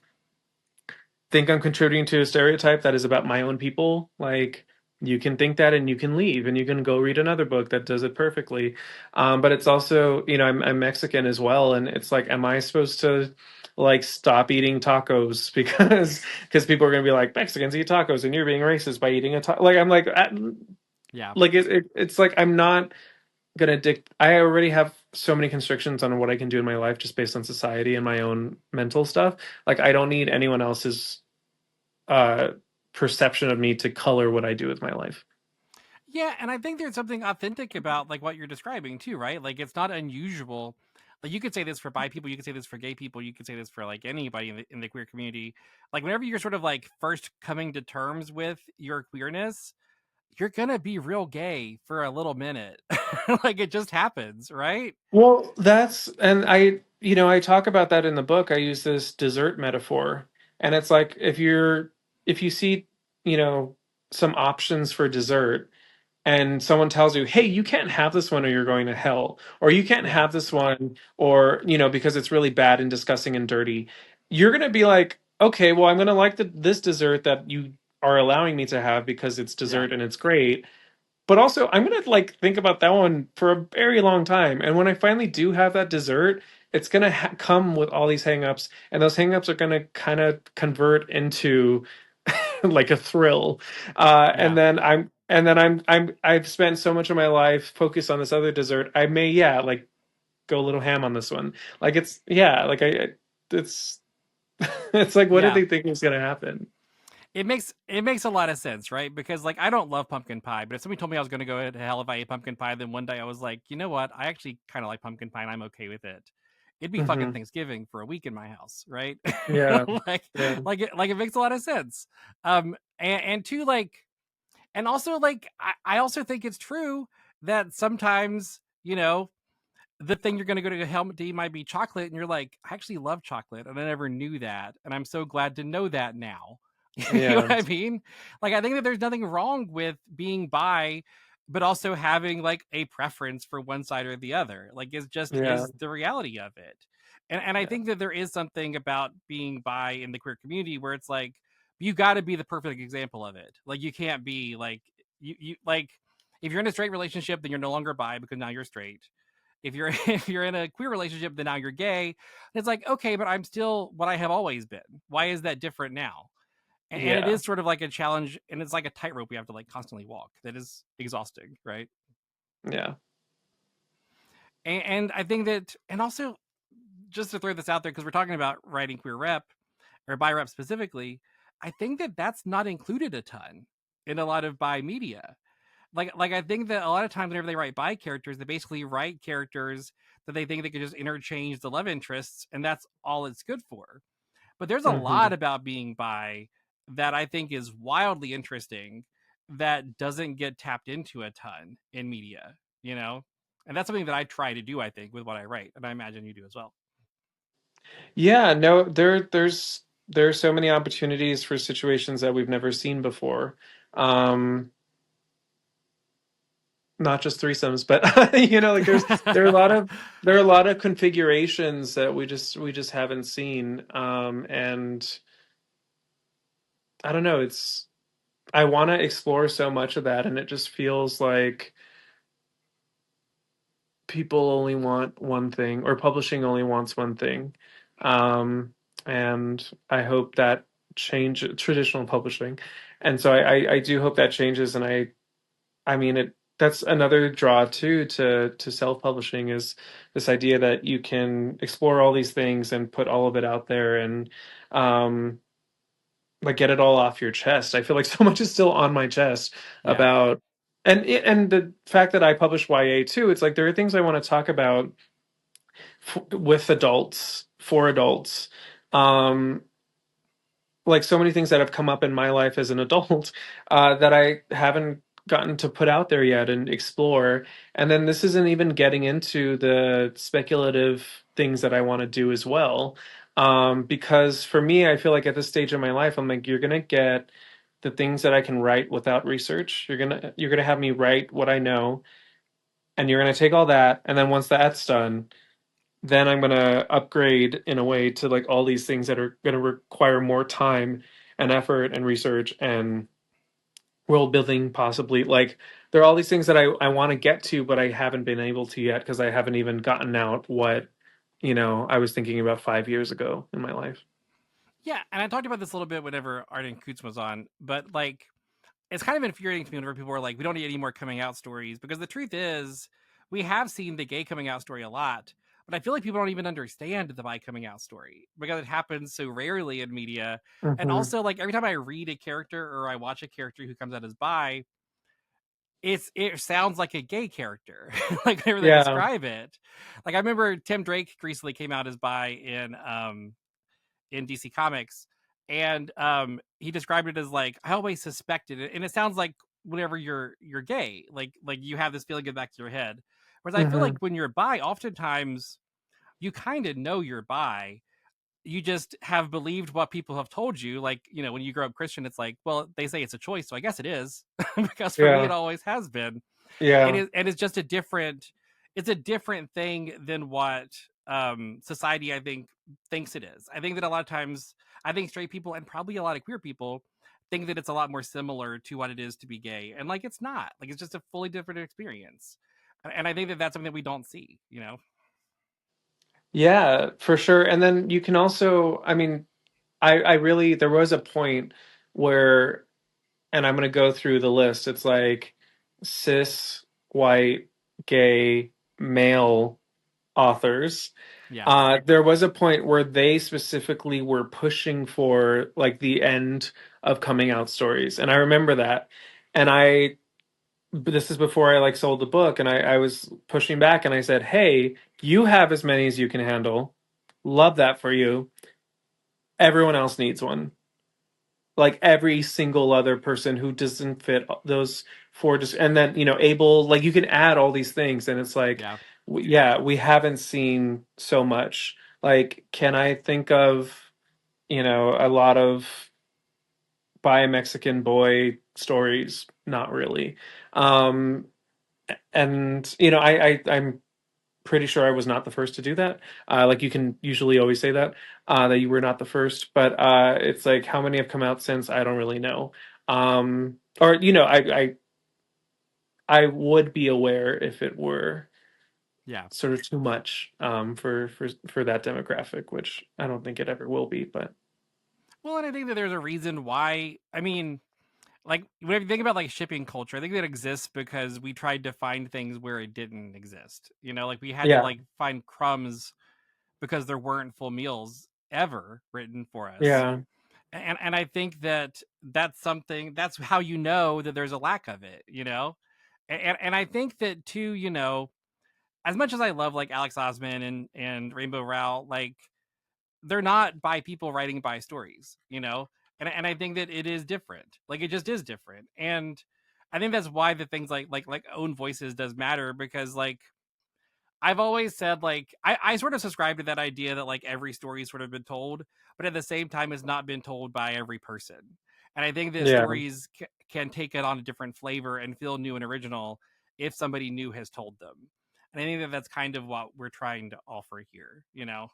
[SPEAKER 2] think I'm contributing to a stereotype that is about my own people, like you can think that and you can leave and you can go read another book that does it perfectly. But it's also, I'm Mexican as well, and it's like, am I supposed to like stop eating tacos because people are going to be like Mexicans eat tacos and you're being racist by eating a taco? Like I'm like,
[SPEAKER 1] Yeah.
[SPEAKER 2] like it's like I'm not gonna I already have so many constrictions on what I can do in my life just based on society and my own mental stuff. Like I don't need anyone else's uh perception of me to color what I do with my life.
[SPEAKER 1] Yeah, and I think there's something authentic about like what you're describing too, right? Like it's not unusual. Like you could say this for bi people, you could say this for gay people, you could say this for like anybody in the queer community. Like whenever you're sort of like first coming to terms with your queerness, you're gonna be real gay for a little minute. Like it just happens, right?
[SPEAKER 2] Well, and I talk about that in the book. I use this dessert metaphor. And it's like if you see, you know, some options for dessert and someone tells you, "Hey, you can't have this one or you're going to hell," or "You can't
[SPEAKER 1] Yeah,
[SPEAKER 2] have this one or, because it's really bad and disgusting and dirty." You're going to be like, "Okay, well, I'm going to like this dessert that you are allowing me to have because it's
[SPEAKER 1] yeah,
[SPEAKER 2] dessert and it's great." But also, I'm gonna like think about that one for a very long time. And when I finally do have that dessert, it's gonna come with all these hangups, and those hangups are gonna kind of convert into like a thrill.
[SPEAKER 1] yeah,
[SPEAKER 2] And then I've spent so much of my life focused on this other dessert. I may, yeah, like go a little ham on this one. Like it's it's like, what did
[SPEAKER 1] yeah.
[SPEAKER 2] they think was gonna happen?
[SPEAKER 1] It makes a lot of sense, right? Because like I don't love pumpkin pie, but if somebody told me I was going to go to hell if I ate pumpkin pie, then one day I was like, you know what? I actually kind of like pumpkin pie, and I'm okay with it. It'd be fucking
[SPEAKER 2] Hmm.
[SPEAKER 1] Thanksgiving for a week in my house, right?
[SPEAKER 2] Yeah,
[SPEAKER 1] like,
[SPEAKER 2] yeah,
[SPEAKER 1] it makes a lot of sense. And two, like, and also like, I also think it's true that sometimes, the thing you're going to go to hell to eat might be chocolate, and you're like, I actually love chocolate, and I never knew that, and I'm so glad to know that now. You know
[SPEAKER 2] yeah,
[SPEAKER 1] what I mean? Like, I think that there's nothing wrong with being bi, but also having like a preference for one side or the other. Like, it just
[SPEAKER 2] yeah,
[SPEAKER 1] is the reality of it. And I
[SPEAKER 2] yeah,
[SPEAKER 1] think that there is something about being bi in the queer community where it's like you got to be the perfect example of it. Like, you can't be like you like if you're in a straight relationship, then you're no longer bi because now you're straight. If you're if you're in a queer relationship, then now you're gay. And it's like, okay, but I'm still what I have always been. Why is that different now? And it
[SPEAKER 2] yeah,
[SPEAKER 1] is sort of like a challenge, and it's like a tightrope we have to like constantly walk. That is exhausting, right?
[SPEAKER 2] yeah.
[SPEAKER 1] And I think that, and also just to throw this out there, because we're talking about writing queer rep or bi rep specifically, I think that that's not included a ton in a lot of bi media. Like I think that a lot of times whenever they write bi characters, they basically write characters that they think they could just interchange the love interests, and that's all it's good for. But there's a
[SPEAKER 2] Hmm.
[SPEAKER 1] lot about being bi that I think is wildly interesting that doesn't get tapped into a ton in media. you know? And that's something that I try to do, I think, with what I write, and I imagine you do as well.
[SPEAKER 2] Yeah, no, there are so many opportunities for situations that we've never seen before. Um, Not just threesomes, but like there are a lot of there are a lot of configurations that we just haven't seen. And I don't know, I want to explore so much of that, and it just feels like people only want one thing, or publishing only wants one thing. Um, and I hope that change traditional publishing. And so I do hope that changes. And I mean it that's another draw too to self-publishing, is this idea that you can explore all these things and put all of it out there, and um like get it all off your chest. I feel like so much is still on my chest
[SPEAKER 1] Yeah.
[SPEAKER 2] about, and the fact that I publish YA too, it's like there are things I want to talk about with adults, for adults. Um, like so many things that have come up in my life as an adult that I haven't gotten to put out there yet and explore. And then this isn't even getting into the speculative things that I want to do as well. Because for me, I feel like at this stage of my life, I'm like, you're gonna get the things that I can write without research. You're gonna have me write what I know, and you're gonna take all that, and then once that's done, then I'm gonna upgrade in a way to like all these things that are gonna require more time and effort and research and world building, possibly. Like there are all these things that I want to get to, but I haven't been able to yet because I haven't even gotten out what I was thinking about 5 years ago in my life.
[SPEAKER 1] Yeah, and I talked about this a little bit whenever Arden Coots was on, but like it's kind of infuriating to me whenever people are like, we don't need any more coming out stories, because the truth is we have seen the gay coming out story a lot, but I feel like people don't even understand the bi coming out story because it happens so rarely in media. And
[SPEAKER 2] Hmm.
[SPEAKER 1] also, like every time I read a character or I watch a character who comes out as bi, it sounds like a gay character, like whenever they
[SPEAKER 2] Yeah.
[SPEAKER 1] describe it. Like I remember Tim Drake recently came out as bi in DC Comics, and he described it as like, I always suspected it, and it sounds like whenever you're gay, like you have this feeling in the back of your head. Whereas I feel like
[SPEAKER 2] Hmm.
[SPEAKER 1] when you're bi, oftentimes you kind of know you're bi. You just have believed what people have told you. Like, when you grow up Christian, it's like, well, they say it's a choice, so I guess it is. Because for me, it
[SPEAKER 2] Yeah.
[SPEAKER 1] always has been. And
[SPEAKER 2] Yeah.
[SPEAKER 1] it's just a different thing than what society, I think, thinks it is. I think that a lot of times, I think straight people and probably a lot of queer people think that it's a lot more similar to what it is to be gay, and like it's not. Like it's just a fully different experience. And I think that that's something that we don't see.
[SPEAKER 2] Yeah, for sure. And then you can also, I mean, I really, there was a point where, and I'm going to go through the list. It's like cis, white, gay, male authors.
[SPEAKER 1] Yeah.
[SPEAKER 2] There was a point where they specifically were pushing for like the end of coming out stories. And I remember that. And but this is before I like sold the book, and I was pushing back, and I said, hey, you have as many as you can handle. Love that for you. Everyone else needs one. Like every single other person who doesn't fit those four, just and then able, like you can add all these things, and it's like,
[SPEAKER 1] Yeah.
[SPEAKER 2] yeah, we haven't seen so much. Like, can I think of a lot of bi Mexican boy stories? Not really. Um, and I'm pretty sure I was not the first to do that. Like you can usually always say that you were not the first, but it's like how many have come out since? I don't really know. Or I would be aware if it were
[SPEAKER 1] Yeah.
[SPEAKER 2] sort of too much for that demographic, which I don't think it ever will be. But
[SPEAKER 1] Well, and I think that there's a reason why. I mean, like when you think about like shipping culture, I think that exists because we tried to find things where it didn't exist. Like we had to
[SPEAKER 2] yeah,
[SPEAKER 1] like find crumbs because there weren't full meals ever written for us.
[SPEAKER 2] yeah,
[SPEAKER 1] And I think that that's how that there's a lack of it. And I think that too, as much as I love like Alex Osman and Rainbow Rowell, like they're not by people writing by stories. And I think that it is different. Like it just is different. And I think that's why the things like own voices does matter, because like I've always said, like, I sort of subscribe to that idea that like every story's sort of been told, but at the same time has not been told by every person. And I think that
[SPEAKER 2] Yeah.
[SPEAKER 1] stories can take it on a different flavor and feel new and original if somebody new has told them. And I think that that's kind of what we're trying to offer here, you know?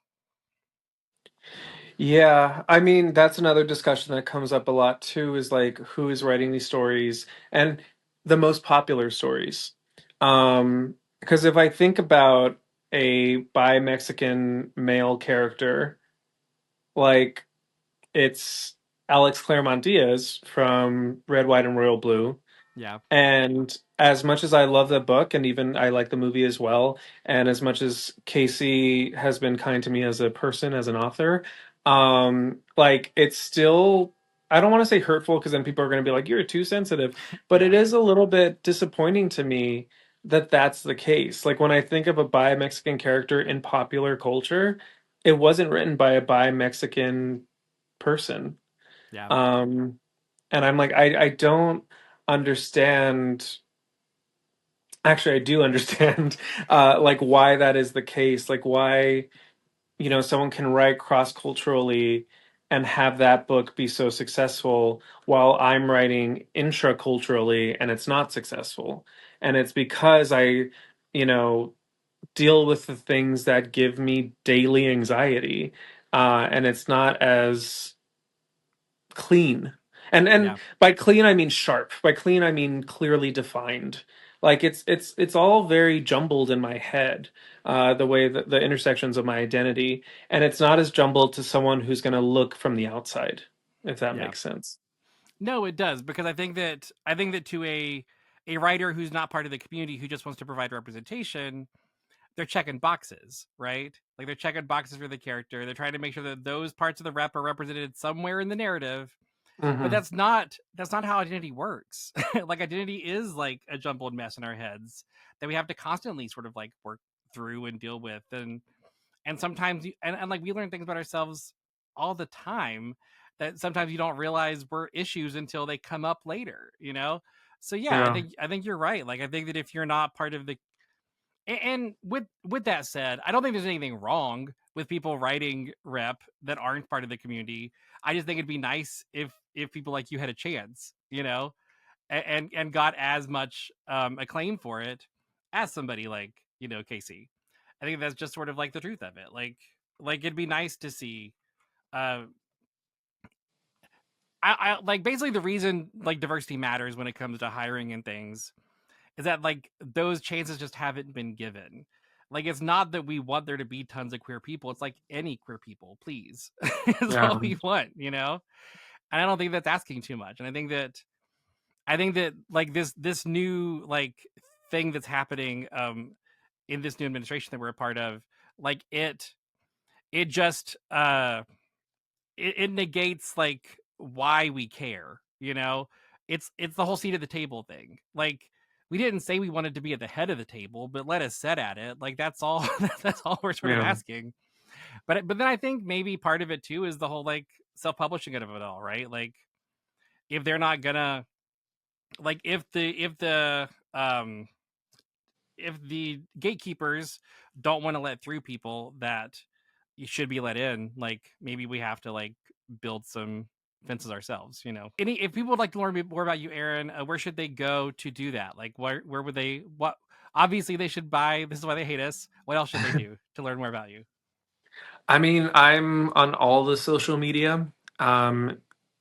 [SPEAKER 2] Yeah, I mean, that's another discussion that comes up a lot too, is like who is writing these stories and the most popular stories. Because if I think about a bi-Mexican male character, like it's Alex Claremont Diaz from Red, White, and Royal Blue.
[SPEAKER 1] Yeah.
[SPEAKER 2] And as much as I love the book, and even I like the movie as well, and as much as Casey has been kind to me as a person, as an author, like it's still, I don't want to say hurtful because then people are going to be like, you're too sensitive, but it
[SPEAKER 1] Yeah.
[SPEAKER 2] is a little bit disappointing to me that that's the case. Like when I think of a bi-Mexican character in popular culture, it wasn't written by a bi-Mexican person.
[SPEAKER 1] Yeah.
[SPEAKER 2] Um, and I'm like, I don't understand. Actually, I do understand, like why that is the case. Like why, someone can write cross-culturally and have that book be so successful while I'm writing intra-culturally and it's not successful. And it's because I, you know, deal with the things that give me daily anxiety. And it's not as clean. And
[SPEAKER 1] Yeah.
[SPEAKER 2] by clean I mean sharp. By clean I mean clearly defined. Like it's all very jumbled in my head, the way that the intersections of my identity, and it's not as jumbled to someone who's going to look from the outside, if that
[SPEAKER 1] Yeah.
[SPEAKER 2] makes sense.
[SPEAKER 1] No, it does, because I think that to a writer who's not part of the community, who just wants to provide representation, they're checking boxes, right? Like they're checking boxes for the character. They're trying to make sure that those parts of the rep are represented somewhere in the narrative. But
[SPEAKER 2] Hmm.
[SPEAKER 1] that's not how identity works. Like identity is like a jumbled mess in our heads that we have to constantly sort of like work through and deal with. And sometimes and like we learn things about ourselves all the time that sometimes you don't realize were issues until they come up later, you know? So yeah, I
[SPEAKER 2] Yeah.
[SPEAKER 1] think I think you're right. Like I think that if you're not part of the and with that said, I don't think there's anything wrong with people writing rep that aren't part of the community. I just think it'd be nice if people like you had a chance, you know, and got as much acclaim for it as somebody like, you know, Casey. I think that's just sort of like the truth of it. Like it'd be nice to see. Uh, I like basically the reason like diversity matters when it comes to hiring and things is that like those chances just haven't been given. Like it's not that we want there to be tons of queer people. It's like any queer people, please. Is
[SPEAKER 2] Yeah.
[SPEAKER 1] all we want, you know? And I don't think that's asking too much. And I think that like this new like thing that's happening in this new administration that we're a part of, like it just it negates like why we care, you know? It's the whole seat at the table thing. Like we didn't say we wanted to be at the head of the table, but let us sit at it. Like that's all that's all we're sort of
[SPEAKER 2] Yeah.
[SPEAKER 1] asking. But then I think maybe part of it too is the whole like self-publishing of it all, right? Like if they're not gonna like if the gatekeepers don't want to let through people that you should be let in, like maybe we have to like build some fences ourselves, you know. If people would like to learn more about you, Aaron, where should they go to do that? Like where would they what obviously they should buy This Is Why They Hate Us. What else should they do to learn more about you?
[SPEAKER 2] I mean, I'm on all the social media. Um,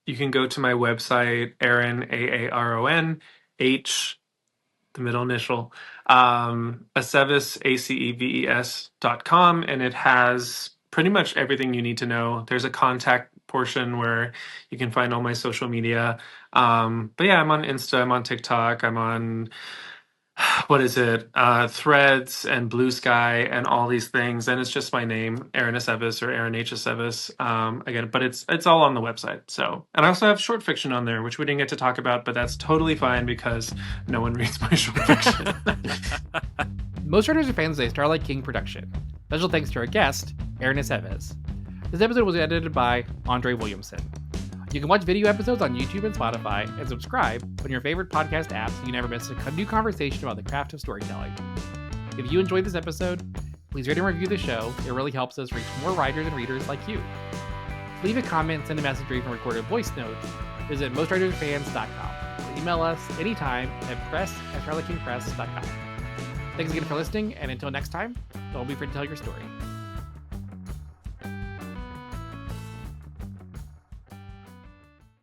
[SPEAKER 2] you can go to my website, Aaron, Aaron, H, the middle initial, Aceves, Aceves.com, and it has pretty much everything you need to know. There's a contact portion where you can find all my social media. But yeah, I'm on Insta, I'm on TikTok, I'm on what is it? Threads and Blue Sky and all these things, and it's just my name, Aaron Aceves or Aaron H Aceves. Again, but it's all on the website. So, and I also have short fiction on there, which we didn't get to talk about, but that's totally fine because no one reads my short fiction.
[SPEAKER 1] Most Writers Are Fans is a Starlight King production. Special thanks to our guest, Aaron Aceves. This episode was edited by Andre Williamson. You can watch video episodes on YouTube and Spotify, and subscribe on your favorite podcast app so you never miss a new conversation about the craft of storytelling. If you enjoyed this episode, please rate and review the show. It really helps us reach more writers and readers like you. To leave a comment, send a message, or even record a voice note, visit mostwritersfans.com or email us anytime at press@charlottekingpress.com. Thanks again for listening, and until next time, don't be afraid to tell your story.